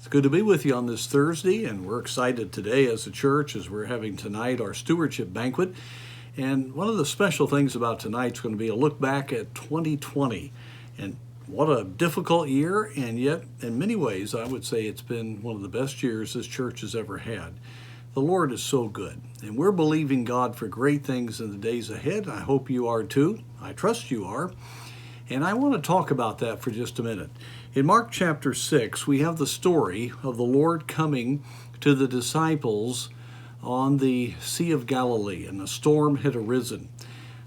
It's good to be with you on this Thursday, and we're excited today as a church as we're having tonight our stewardship banquet. And one of the special things about tonight's going to be a look back at 2020. And what a difficult year, and yet in many ways I would say it's been one of the best years this church has ever had. The Lord is so good, and we're believing God for great things in the days ahead. I hope you are too. I trust you are. And I want to talk about that for just a minute. In Mark chapter 6, we have the story of the Lord coming to the disciples on the Sea of Galilee, and a storm had arisen.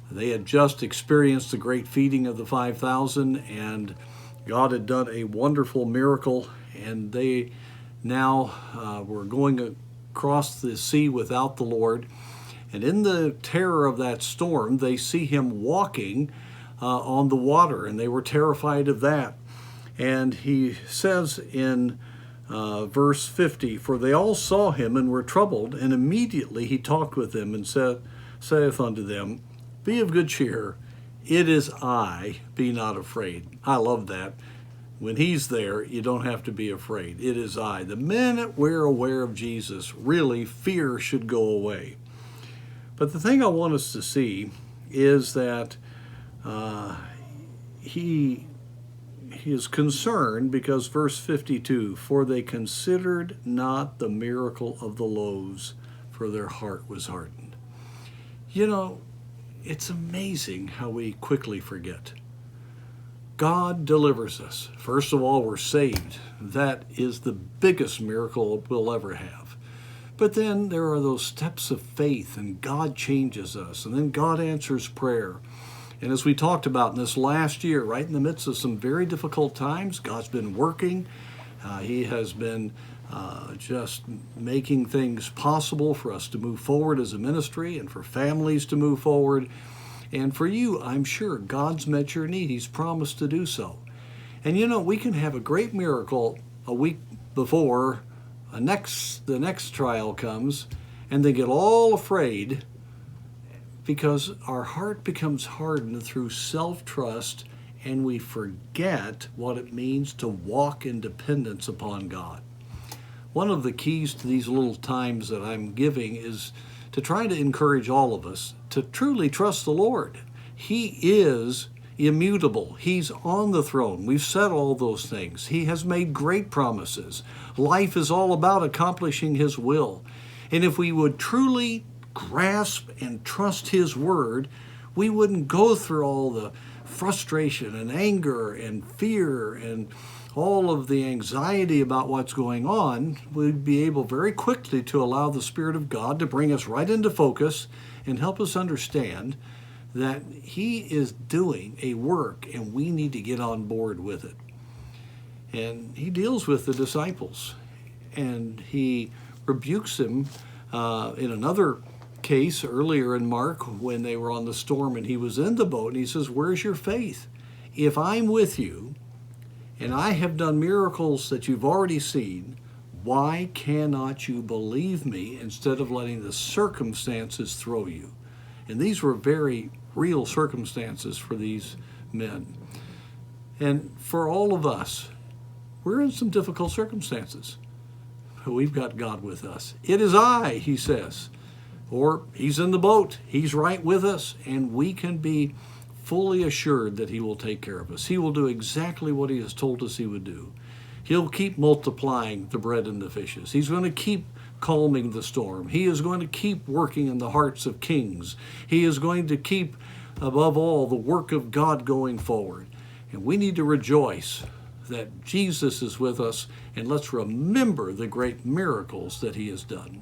They had just experienced the great feeding of the 5,000, and God had done a wonderful miracle, and they now were going across the sea without the Lord. And in the terror of that storm, they see him walking on the water, and they were terrified of that. And he says in verse 50, "For they all saw him and were troubled, and immediately he talked with them and saith unto them, Be of good cheer, it is I, be not afraid." I love that. When he's there, you don't have to be afraid. It is I. The minute we're aware of Jesus, really fear should go away. But the thing I want us to see is that he is concerned because verse 52, "For they considered not the miracle of the loaves, for their heart was hardened." You know, it's amazing how we quickly forget. God delivers us. First of all, we're saved. That is the biggest miracle we'll ever have. But then there are those steps of faith, and God changes us, and then God answers prayer. And as we talked about in this last year, right in the midst of some very difficult times, God's been working. He has been just making things possible for us to move forward as a ministry and for families to move forward. And for you, I'm sure God's met your need. He's promised to do so. And you know, we can have a great miracle a week before the next trial comes, and they get all afraid because our heart becomes hardened through self-trust, and we forget what it means to walk in dependence upon God. One of the keys to these little times that I'm giving is to try to encourage all of us to truly trust the Lord. He is immutable. He's on the throne. We've said all those things. He has made great promises. Life is all about accomplishing His will. And if we would truly grasp and trust His word, we wouldn't go through all the frustration and anger and fear and all of the anxiety about what's going on. We'd be able very quickly to allow the Spirit of God to bring us right into focus and help us understand that He is doing a work and we need to get on board with it. And He deals with the disciples, and He rebukes them in another case earlier in Mark when they were on the storm and He was in the boat, and He says, "Where's your faith? If I'm with you and I have done miracles that you've already seen, why cannot you believe me instead of letting the circumstances throw you?" And these were very real circumstances for these men. And for all of us, we're in some difficult circumstances. But we've got God with us. "It is I," He says. Or He's in the boat. He's right with us, and we can be fully assured that He will take care of us. He will do exactly what He has told us He would do. He'll keep multiplying the bread and the fishes. He's going to keep calming the storm. He is going to keep working in the hearts of kings. He is going to keep, above all, the work of God going forward. And we need to rejoice that Jesus is with us, and let's remember the great miracles that He has done.